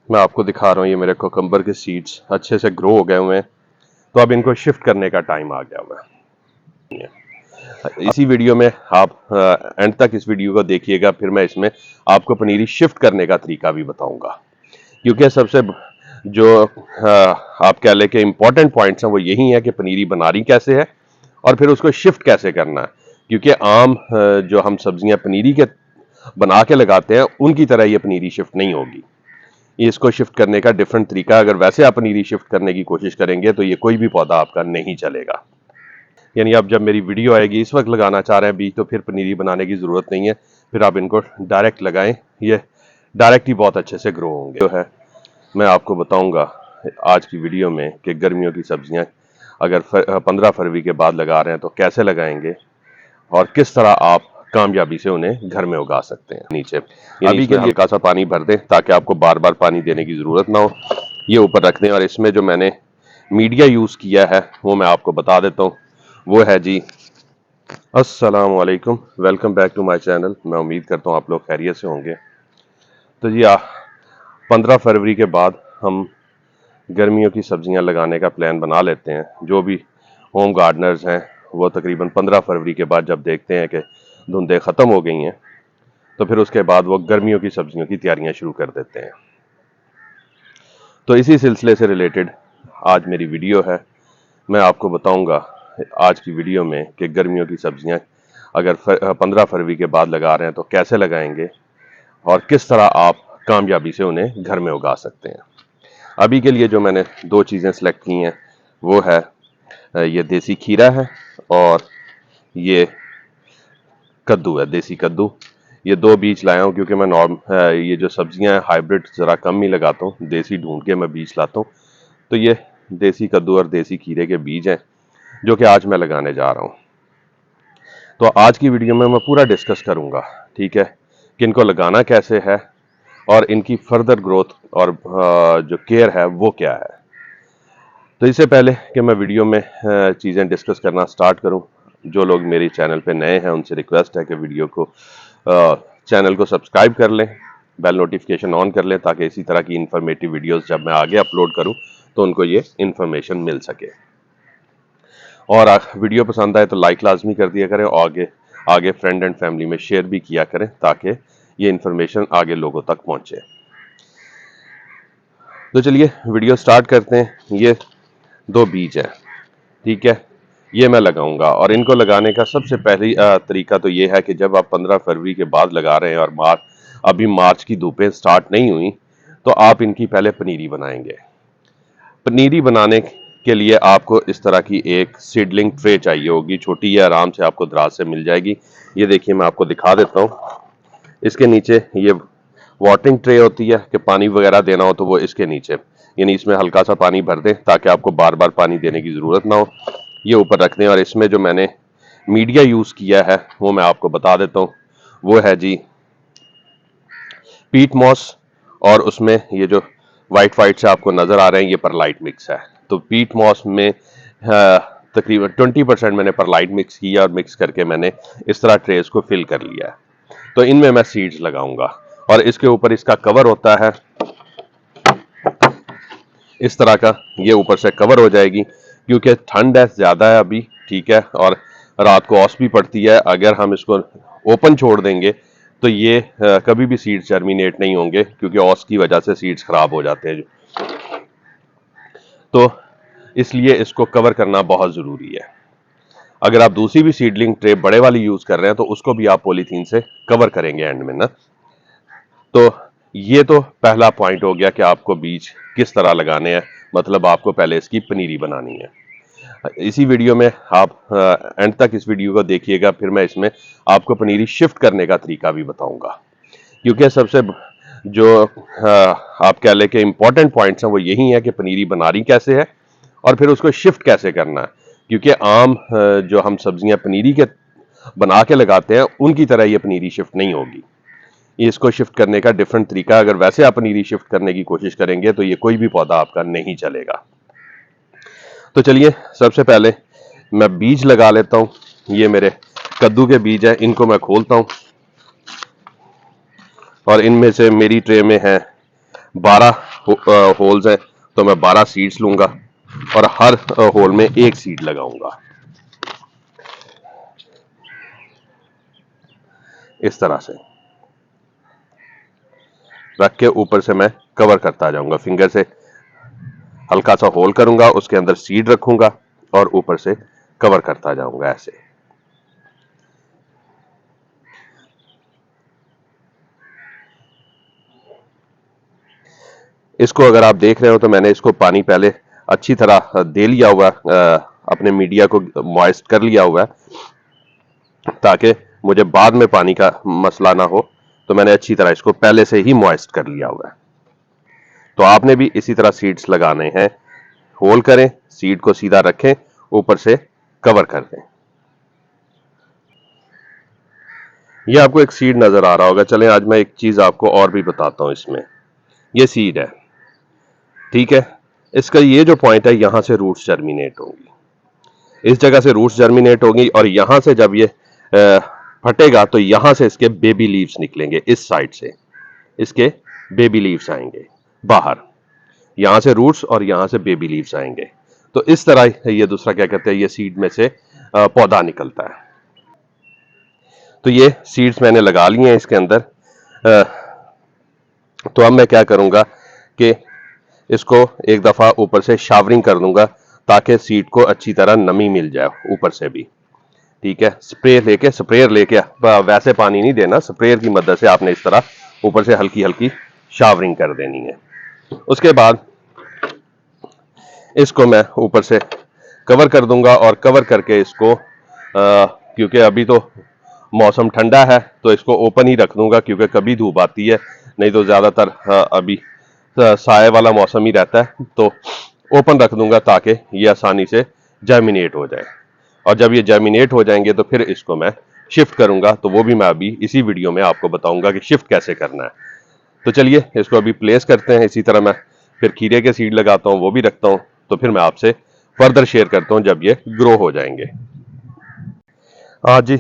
मैं आपको दिखा रहा हूँ, ये मेरे कोकम्बर के सीड्स अच्छे से ग्रो हो गए हुए हैं। तो अब इनको शिफ्ट करने का टाइम आ गया हुआ है। इसी वीडियो में आप एंड तक इस वीडियो को देखिएगा, फिर मैं इसमें आपको पनीरी शिफ्ट करने का तरीका भी बताऊंगा। क्योंकि सबसे जो आप कह लें कि इम्पोर्टेंट पॉइंट्स हैं वो यही है कि पनीरी बनानी कैसे है और फिर उसको शिफ्ट कैसे करना है। क्योंकि आम जो हम सब्जियां पनीरी के बना के लगाते हैं उनकी तरह ये पनीरी शिफ्ट नहीं होगी। इसको शिफ्ट करने का डिफरेंट तरीका, अगर वैसे आप पनीरी शिफ्ट करने की कोशिश करेंगे तो ये कोई भी पौधा आपका नहीं चलेगा। यानी अब जब मेरी वीडियो आएगी, इस वक्त लगाना चाह रहे हैं बीज, तो फिर पनीरी बनाने की ज़रूरत नहीं है, फिर आप इनको डायरेक्ट लगाएं, ये डायरेक्ट ही बहुत अच्छे से ग्रो होंगे। जो है मैं आपको बताऊंगा आज की वीडियो में कि गर्मियों की सब्जियां अगर 15 फरवरी के बाद लगा रहे हैं तो कैसे लगाएंगे और किस तरह आप कामयाबी से उन्हें घर में उगा सकते हैं। नीचे अभी के लिए हल्का सा पानी भर दें ताकि आपको बार बार पानी देने की ज़रूरत ना हो। ये ऊपर रख दें और इसमें जो मैंने मीडिया यूज़ किया है वो मैं आपको बता देता हूँ। वो है जी, अस्सलाम वालेकुम, welcome back to my channel. मैं उम्मीद करता हूँ आप लोग खैरियत से होंगे। तो जी 15 फरवरी के बाद हम गर्मियों की सब्जियां लगाने का प्लान बना लेते हैं। जो भी होम गार्डनर्स हैं वो तकरीबन 15 फरवरी के बाद जब देखते हैं कि धुंधें ख़त्म हो गई हैं तो फिर उसके बाद वो गर्मियों की सब्जियों की तैयारियां शुरू कर देते हैं। तो इसी सिलसिले से रिलेटेड आज मेरी वीडियो है। मैं आपको बताऊंगा आज की वीडियो में कि गर्मियों की सब्जियां अगर 15 फरवरी के बाद लगा रहे हैं तो कैसे लगाएंगे और किस तरह आप कामयाबी से उन्हें घर में उगा सकते हैं। अभी के लिए जो मैंने दो चीज़ें सेलेक्ट की हैं वो है ये देसी खीरा है और ये कद्दू है, देसी कद्दू। ये दो बीज लाया हूँ क्योंकि मैं ये जो सब्जियां हैं हाइब्रिड ज़रा कम ही लगाता हूँ, देसी ढूंढ के मैं बीज लाता हूँ। तो ये देसी कद्दू और देसी खीरे के बीज हैं जो कि आज मैं लगाने जा रहा हूँ। तो आज की वीडियो में मैं पूरा डिस्कस करूँगा, ठीक है, कि इनको लगाना कैसे है और इनकी फर्दर ग्रोथ और जो केयर है वो क्या है। तो इससे पहले कि मैं वीडियो में चीज़ें डिस्कस करना स्टार्ट करूं, जो लोग मेरे चैनल पे नए हैं उनसे रिक्वेस्ट है कि वीडियो को चैनल को सब्सक्राइब कर लें, बेल नोटिफिकेशन ऑन कर लें ताकि इसी तरह की इन्फॉर्मेटिव वीडियोस जब मैं आगे अपलोड करूं तो उनको ये इन्फॉर्मेशन मिल सके। और वीडियो पसंद आए तो लाइक लाजमी कर दिया करें और आगे आगे फ्रेंड एंड फैमिली में शेयर भी किया करें ताकि ये इन्फॉर्मेशन आगे लोगों तक पहुंचे। तो चलिए वीडियो स्टार्ट करते हैं। ये दो बीज है, ठीक है, ये मैं लगाऊंगा और इनको लगाने का सबसे पहली तरीका तो ये है कि जब आप 15 फरवरी के बाद लगा रहे हैं और अभी मार्च की धूपें स्टार्ट नहीं हुई तो आप इनकी पहले पनीरी बनाएंगे। पनीरी बनाने के लिए आपको इस तरह की एक सीडलिंग ट्रे चाहिए होगी, छोटी है, आराम से आपको दराज से मिल जाएगी। ये देखिए मैं आपको दिखा देता हूँ। इसके नीचे ये वाटरिंग ट्रे होती है कि पानी वगैरह देना हो तो वो इसके नीचे, यानी इसमें हल्का सा पानी भर दें ताकि आपको बार बार पानी देने की ज़रूरत ना हो। ये ऊपर रख दें और इसमें जो मैंने मीडिया यूज़ किया है वो मैं आपको बता देता हूँ। वो है जी पीट मॉस और उसमें ये जो वाइट वाइट से आपको नज़र आ रहे हैं ये परलाइट मिक्स है। तो पीट मॉस में तकरीबन 20% मैंने परलाइट मिक्स किया और मिक्स करके मैंने इस तरह ट्रेस को फिल कर लिया है। तो इनमें मैं सीड्स लगाऊंगा और इसके ऊपर इसका कवर होता है इस तरह का, ये ऊपर से कवर हो जाएगी क्योंकि ठंड है ज़्यादा है अभी, ठीक है, और रात को ओस भी पड़ती है। अगर हम इसको ओपन छोड़ देंगे तो ये कभी भी सीड्स जर्मिनेट नहीं होंगे क्योंकि ओस की वजह से सीड्स खराब हो जाते हैं। तो इसलिए इसको कवर करना बहुत ज़रूरी है। अगर आप दूसरी भी सीडलिंग ट्रे बड़े वाली यूज़ कर रहे हैं तो उसको भी आप पॉलीथीन से कवर करेंगे एंड में ना। तो ये तो पहला पॉइंट हो गया कि आपको बीज किस तरह लगाने हैं, मतलब आपको पहले इसकी पनीरी बनानी है। इसी वीडियो में आप एंड तक इस वीडियो को देखिएगा, फिर मैं इसमें आपको पनीरी शिफ्ट करने का तरीका भी बताऊंगा। क्योंकि सबसे जो आप कह लें कि इम्पोर्टेंट पॉइंट्स हैं वो यही है कि पनीरी बनानी कैसे है और फिर उसको शिफ्ट कैसे करना है। क्योंकि आम जो हम सब्जियां पनीरी के बना के लगाते हैं उनकी तरह ये पनीरी शिफ्ट नहीं होगी। इसको शिफ्ट करने का डिफरेंट तरीका, अगर वैसे आप पनीरी शिफ्ट करने की कोशिश करेंगे तो ये कोई भी पौधा आपका नहीं चलेगा। तो चलिए सबसे पहले मैं बीज लगा लेता हूं। ये मेरे कद्दू के बीज है, इनको मैं खोलता हूं और इनमें से मेरी ट्रे में है 12 होल्स हैं, तो मैं 12 सीड्स लूंगा और हर होल में एक सीड लगाऊंगा। इस तरह से रख के ऊपर से मैं कवर करता जाऊंगा, फिंगर से हल्का सा होल करूंगा, उसके अंदर सीड रखूंगा और ऊपर से कवर करता जाऊंगा ऐसे। इसको अगर आप देख रहे हो तो मैंने इसको पानी पहले अच्छी तरह दे लिया हुआ, अपने मीडिया को मॉइस्ट कर लिया हुआ है ताकि मुझे बाद में पानी का मसला ना हो। तो मैंने अच्छी तरह इसको पहले से ही मॉइस्ट कर लिया हुआ है। तो आपने भी इसी तरह सीड्स लगाने हैं, होल करें, सीड को सीधा रखें, ऊपर से कवर कर दें। ये आपको एक सीड नजर आ रहा होगा। चलें आज मैं एक चीज आपको और भी बताता हूं। इसमें ये सीड है, ठीक है। इसका ये जो पॉइंट है, यहां से रूट्स जर्मिनेट होंगी, इस जगह से रूट्स जर्मिनेट होंगी और यहां से जब ये फटेगा तो यहां से इसके बेबी लीव्स निकलेंगे। इस साइड से इसके बेबी लीव्स आएंगे बाहर, यहां से रूट्स और यहां से बेबी लीव्स आएंगे। तो इस तरह ये दूसरा क्या कहते हैं, ये सीड में से पौधा निकलता है। तो ये सीड्स मैंने लगा लिए हैं इसके अंदर। तो अब मैं क्या करूंगा कि इसको एक दफा ऊपर से शावरिंग कर दूंगा ताकि सीड को अच्छी तरह नमी मिल जाए ऊपर से भी, ठीक है। स्प्रेयर लेके वैसे पानी नहीं देना, स्प्रेयर की मदद से आपने इस तरह ऊपर से हल्की हल्की शावरिंग कर देनी है। उसके बाद इसको मैं ऊपर से कवर कर दूंगा और कवर करके इसको क्योंकि अभी तो मौसम ठंडा है तो इसको ओपन ही रख दूंगा, क्योंकि कभी धूप आती है, नहीं तो ज्यादातर अभी साए वाला मौसम ही रहता है। तो ओपन रख दूंगा ताकि ये आसानी से जर्मिनेट हो जाए। और जब ये जर्मिनेट हो जाएंगे तो फिर इसको मैं शिफ्ट करूंगा, तो वो भी मैं अभी इसी वीडियो में आपको बताऊंगा कि शिफ्ट कैसे करना है। तो चलिए इसको अभी प्लेस करते हैं। इसी तरह मैं फिर खीरे के सीड लगाता हूं, वो भी रखता हूं, तो फिर मैं आपसे फर्दर शेयर करता हूं जब ये ग्रो हो जाएंगे। आज जी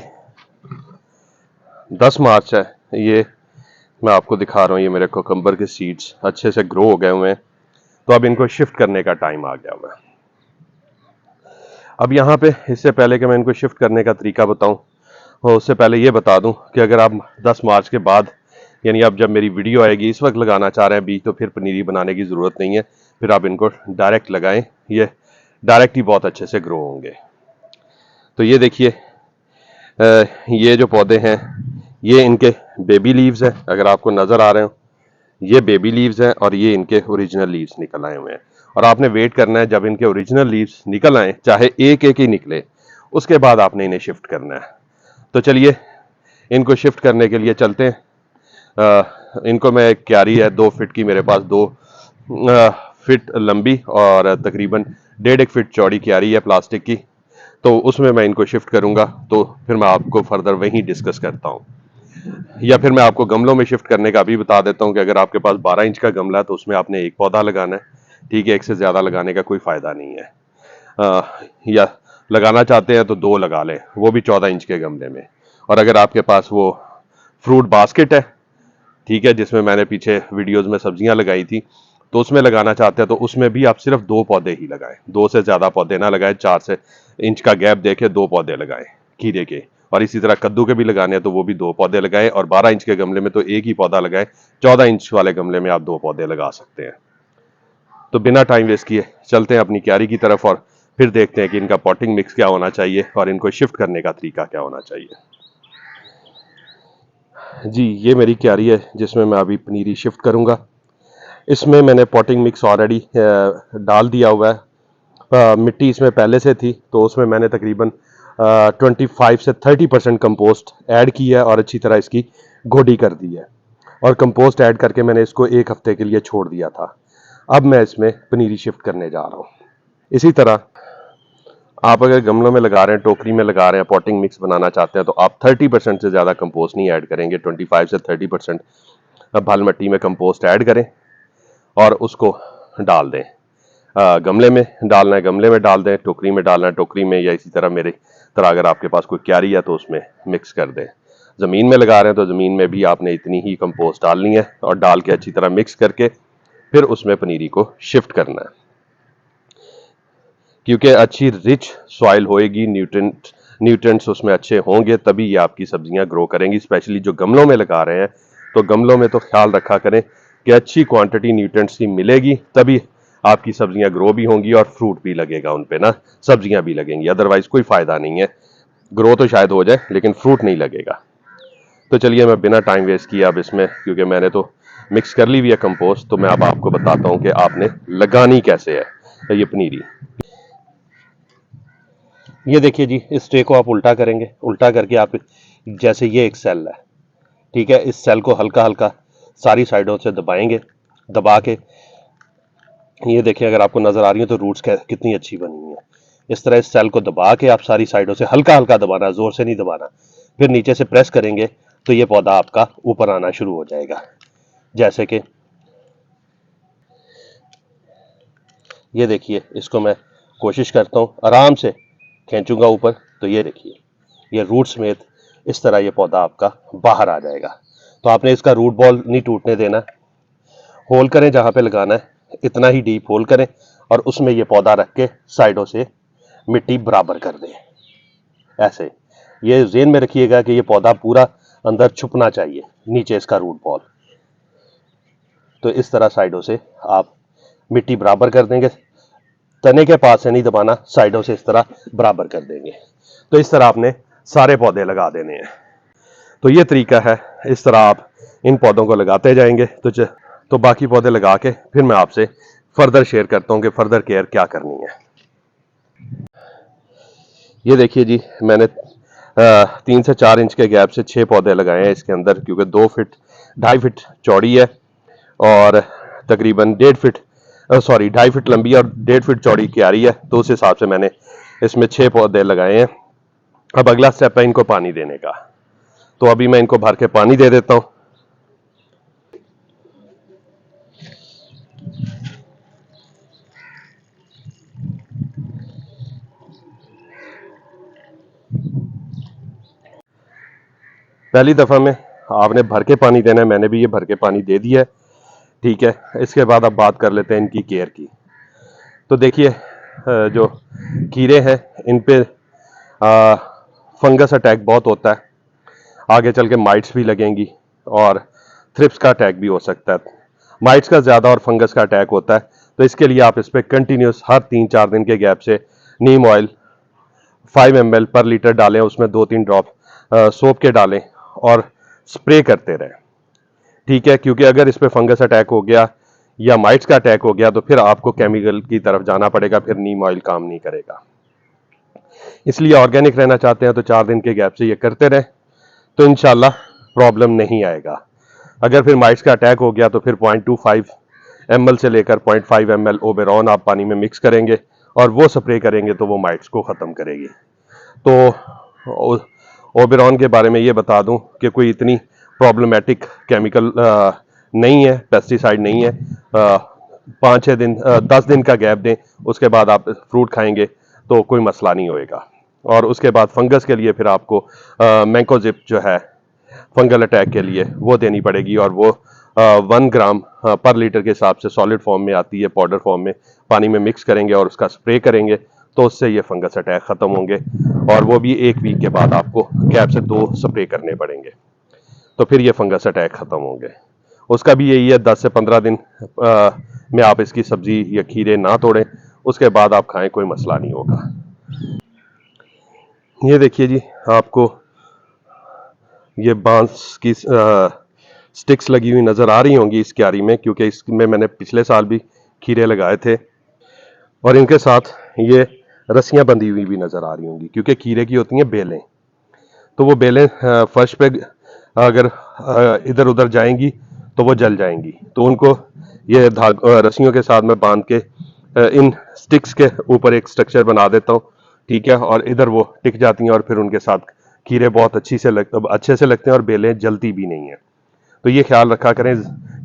10 मार्च है, ये मैं आपको दिखा रहा हूं, ये मेरे कोकम्बर के सीड्स अच्छे से ग्रो हो गए हुए हैं। तो अब इनको शिफ्ट करने का टाइम आ गया हुआ है। अब यहाँ पे इससे पहले कि मैं इनको शिफ्ट करने का तरीका बताऊं, और उससे पहले ये बता दूं कि अगर आप 10 मार्च के बाद, यानी अब जब मेरी वीडियो आएगी, इस वक्त लगाना चाह रहे हैं बीज, तो फिर पनीरी बनाने की ज़रूरत नहीं है, फिर आप इनको डायरेक्ट लगाएं, ये डायरेक्ट ही बहुत अच्छे से ग्रो होंगे। तो ये देखिए, ये जो पौधे हैं ये इनके बेबी लीव्स हैं, अगर आपको नज़र आ रहे हो ये बेबी लीव्स हैं और ये इनके ओरिजिनल लीव्स निकल आए हुए हैं। और आपने वेट करना है जब इनके ओरिजिनल लीव्स निकल आए, चाहे एक एक ही निकले, उसके बाद आपने इन्हें शिफ्ट करना है। तो चलिए इनको शिफ्ट करने के लिए चलते हैं। इनको मैं, एक क्यारी है 2 फीट की मेरे पास, 2 फीट लंबी और तकरीबन 1.5 फीट चौड़ी क्यारी है प्लास्टिक की। तो उसमें मैं इनको शिफ्ट करूंगा, तो फिर मैं आपको फर्दर वहीं डिस्कस करता हूं। या फिर मैं आपको गमलों में शिफ्ट करने का भी बता देता हूं कि अगर आपके पास 12 इंच का गमला है तो उसमें आपने एक पौधा लगाना है, ठीक है। एक से ज्यादा लगाने का कोई फायदा नहीं है। या लगाना चाहते हैं तो 2 लगा लें, वो भी 14 इंच के गमले में। और अगर आपके पास वो फ्रूट बास्केट है, ठीक है, जिसमें मैंने पीछे वीडियोस में सब्जियां लगाई थी, तो उसमें लगाना चाहते हैं तो उसमें भी आप सिर्फ 2 पौधे ही लगाएं, 2 से ज्यादा पौधे ना लगाएं। 4 से इंच का गैप देके 2 पौधे लगाएं खीरे के। और इसी तरह कद्दू के भी लगाने हैं तो वो भी 2 पौधे लगाएं। और 12 इंच के गमले में तो एक ही पौधा लगाएं, 14 इंच वाले गमले में आप 2 पौधे लगा सकते हैं। तो बिना टाइम वेस्ट किए चलते हैं अपनी क्यारी की तरफ और फिर देखते हैं कि इनका पॉटिंग मिक्स क्या होना चाहिए और इनको शिफ्ट करने का तरीका क्या होना चाहिए। जी ये मेरी क्यारी है जिसमें मैं अभी पनीरी शिफ्ट करूंगा। इसमें मैंने पॉटिंग मिक्स ऑलरेडी डाल दिया हुआ है। मिट्टी इसमें पहले से थी तो उसमें मैंने तकरीबन 25 से 30% कंपोस्ट ऐड किया है और अच्छी तरह इसकी गोडी कर दी है। और कंपोस्ट ऐड करके मैंने इसको 1 हफ्ते के लिए छोड़ दिया था। अब मैं इसमें पनीरी शिफ्ट करने जा रहा हूँ। इसी तरह आप अगर गमलों में लगा रहे हैं, टोकरी में लगा रहे हैं, पॉटिंग मिक्स बनाना चाहते हैं तो आप 30% से ज़्यादा कंपोस्ट नहीं ऐड करेंगे। 25 से 30% भल मिट्टी में कंपोस्ट ऐड करें और उसको डाल दें। गमले में डालना है गमले में डाल दें, टोकरी में डालना है टोकरी में, या इसी तरह मेरे तरह अगर आपके पास कोई क्यारी है तो उसमें मिक्स कर दें। ज़मीन में लगा रहे हैं तो ज़मीन में भी आपने इतनी ही कंपोस्ट डालनी है और डाल के अच्छी तरह मिक्स करके फिर उसमें पनीरी को शिफ्ट करना है, क्योंकि अच्छी रिच सॉइल होएगी, न्यूट्रिएंट्स उसमें अच्छे होंगे, तभी ये आपकी सब्जियां ग्रो करेंगी। स्पेशली जो गमलों में लगा रहे हैं, तो गमलों में तो ख्याल रखा करें कि अच्छी क्वांटिटी न्यूट्रिएंट्स की मिलेगी, तभी आपकी सब्जियां ग्रो भी होंगी और फ्रूट भी लगेगा उन पे ना, सब्जियां भी लगेंगी। अदरवाइज कोई फायदा नहीं है, ग्रो तो शायद हो जाए लेकिन फ्रूट नहीं लगेगा। तो चलिए मैं बिना टाइम वेस्ट किए अब इसमें, क्योंकि मैंने तो मिक्स कर ली हुई है कंपोस्ट, तो मैं अब आपको बताता हूं कि आपने लगानी कैसे है ये पनीरी। ये देखिए जी, इस ट्रे को आप उल्टा करेंगे, उल्टा करके आप जैसे ये एक सेल है, ठीक है, इस सेल को हल्का हल्का सारी साइडों से दबाएंगे। दबा के ये देखिए, अगर आपको नजर आ रही है तो रूट्स कितनी अच्छी बनी हुई है। इस तरह इस सेल को दबा के आप सारी साइडों से हल्का हल्का दबाना, जोर से नहीं दबाना। फिर नीचे से प्रेस करेंगे तो ये पौधा आपका ऊपर आना शुरू हो जाएगा। जैसे कि ये देखिए, इसको मैं कोशिश करता हूँ, आराम से खींचूंगा ऊपर, तो ये देखिए ये रूट समेत इस तरह ये पौधा आपका बाहर आ जाएगा। तो आपने इसका रूट बॉल नहीं टूटने देना, होल करें जहां पे लगाना है, इतना ही डीप होल करें और उसमें ये पौधा रख के साइडों से मिट्टी बराबर कर दें। ऐसे ये ज़हन में रखिएगा कि ये पौधा पूरा अंदर छुपना चाहिए, नीचे इसका रूट बॉल। तो इस तरह साइडों से आप मिट्टी बराबर कर देंगे, तने के पास से नहीं दबाना, साइडों से इस तरह बराबर कर देंगे। तो इस तरह आपने सारे पौधे लगा देने हैं। तो ये तरीका है, इस तरह आप इन पौधों को लगाते जाएंगे। तो बाकी पौधे लगा के फिर मैं आपसे फर्दर शेयर करता हूं कि फर्दर केयर क्या करनी है। ये देखिए जी, मैंने 3 से 4 इंच के गैप से 6 पौधे लगाए हैं इसके अंदर, क्योंकि 2 फीट 2.5 फीट चौड़ी है और तकरीबन 1.5 फीट 2.5 फीट लंबी और 1.5 फीट चौड़ी क्यारी है। तो उस हिसाब से मैंने इसमें 6 पौधे लगाए हैं। अब अगला स्टेप है इनको पानी देने का, तो अभी मैं इनको भर के पानी दे देता हूं। पहली दफा में आपने भर के पानी देना है, मैंने भी ये भर के पानी दे दिया है, ठीक है। इसके बाद अब बात कर लेते हैं इनकी केयर की। तो देखिए, जो कीड़े हैं इन पे फंगस अटैक बहुत होता है, आगे चल के माइट्स भी लगेंगी और थ्रिप्स का अटैक भी हो सकता है। माइट्स का ज़्यादा और फंगस का अटैक होता है, तो इसके लिए आप इस पर कंटिन्यूस हर 3-4 दिन के गैप से नीम ऑयल 5 ml पर लीटर डालें, उसमें 2-3 ड्रॉप सोप के डालें और स्प्रे करते रहें, ठीक है। क्योंकि अगर इस पर फंगस अटैक हो गया या माइट्स का अटैक हो गया तो फिर आपको केमिकल की तरफ जाना पड़ेगा, फिर नीम ऑयल काम नहीं करेगा। इसलिए ऑर्गेनिक रहना चाहते हैं तो 4 दिन के गैप से ये करते रहें, तो इंशाल्लाह प्रॉब्लम नहीं आएगा। अगर फिर माइट्स का अटैक हो गया तो फिर 0.25 ml से लेकर 0.5 ml ओबेरॉन आप पानी में मिक्स करेंगे और वो स्प्रे करेंगे तो वो माइट्स को ख़त्म करेगी। तो ओबेरॉन के बारे में ये बता दूं कि कोई इतनी प्रॉब्लमेटिक केमिकल नहीं है, पेस्टिसाइड नहीं है। 5-6 दिन 10 दिन का गैप दें, उसके बाद आप फ्रूट खाएंगे तो कोई मसला नहीं होएगा। और उसके बाद फंगस के लिए फिर आपको मैंकोजिप जो है फंगल अटैक के लिए वो देनी पड़ेगी, और वो 1 ग्राम पर लीटर के हिसाब से सॉलिड फॉर्म में आती है, पाउडर फॉर्म में पानी में मिक्स करेंगे और उसका स्प्रे करेंगे तो उससे ये फंगस अटैक ख़त्म होंगे। और वो भी 1 वीक के बाद आपको गैप से 2 स्प्रे करने पड़ेंगे, तो फिर ये फंगस अटैक ख़त्म होंगे। उसका भी यही है, 10 से 15 दिन में आप इसकी सब्जी या खीरे ना तोड़ें, उसके बाद आप खाएं, कोई मसला नहीं होगा। ये देखिए जी, आपको ये बांस की स्टिक्स लगी हुई नज़र आ रही होंगी इस क्यारी में, क्योंकि इसमें मैंने पिछले साल भी खीरे लगाए थे और इनके साथ ये रस्सियां बंधी हुई भी नज़र आ रही होंगी, क्योंकि खीरे की होती हैं बेलें। तो वो बेलें फर्श पे अगर इधर उधर जाएंगी तो वो जल जाएंगी, तो उनको ये रस्सियों के साथ में बांध के इन स्टिक्स के ऊपर एक स्ट्रक्चर बना देता हूँ, ठीक है, और इधर वो टिक जाती हैं और फिर उनके साथ खीरे बहुत अच्छे से लगते हैं और बेलें जलती भी नहीं है। तो ये ख्याल रखा करें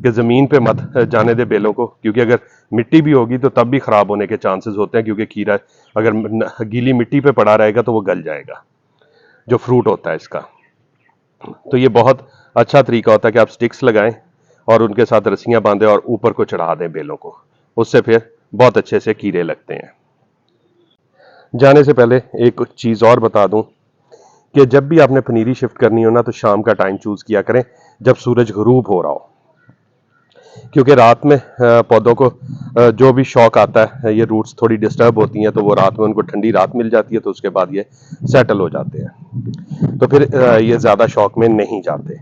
कि ज़मीन पे मत जाने दे बेलों को, क्योंकि अगर मिट्टी भी होगी तो तब भी ख़राब होने के चांसेस होते हैं, क्योंकि खीरा अगर गीली मिट्टी पे पड़ा रहेगा तो वो गल जाएगा, जो फ्रूट होता है इसका। तो ये बहुत अच्छा तरीका होता है कि आप स्टिक्स लगाएं और उनके साथ रस्सियां बांधे और ऊपर को चढ़ा दें बेलों को, उससे फिर बहुत अच्छे से कीड़े लगते हैं। जाने से पहले एक चीज़ और बता दूं कि जब भी आपने पनीरी शिफ्ट करनी हो ना, तो शाम का टाइम चूज़ किया करें जब सूरज गरूब हो रहा हो, क्योंकि रात में पौधों को जो भी शॉक आता है, ये रूट्स थोड़ी डिस्टर्ब होती हैं, तो वो रात में उनको ठंडी रात मिल जाती है, तो उसके बाद ये सेटल हो जाते हैं, तो फिर ये ज़्यादा शॉक में नहीं जाते।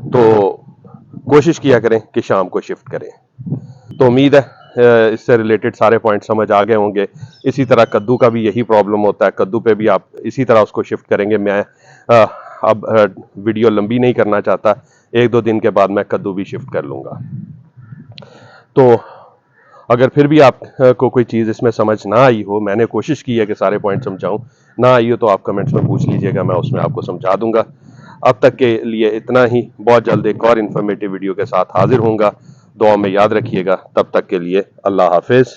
तो कोशिश किया करें कि शाम को शिफ्ट करें। तो उम्मीद है इससे रिलेटेड सारे पॉइंट समझ आ गए होंगे। इसी तरह कद्दू का भी यही प्रॉब्लम होता है, कद्दू पे भी आप इसी तरह उसको शिफ्ट करेंगे। मैं अब वीडियो लंबी नहीं करना चाहता, 1-2 दिन के बाद मैं कद्दू भी शिफ्ट कर लूँगा। तो अगर फिर भी आप को कोई चीज़ इसमें समझ ना आई हो, मैंने कोशिश की है कि सारे पॉइंट समझाऊं, ना आई हो तो आप कमेंट्स में पूछ लीजिएगा, मैं उसमें आपको समझा दूंगा। अब तक के लिए इतना ही, बहुत जल्द एक और इन्फॉर्मेटिव वीडियो के साथ हाजिर होऊंगा। दुआ में याद रखिएगा, तब तक के लिए अल्लाह हाफिज़।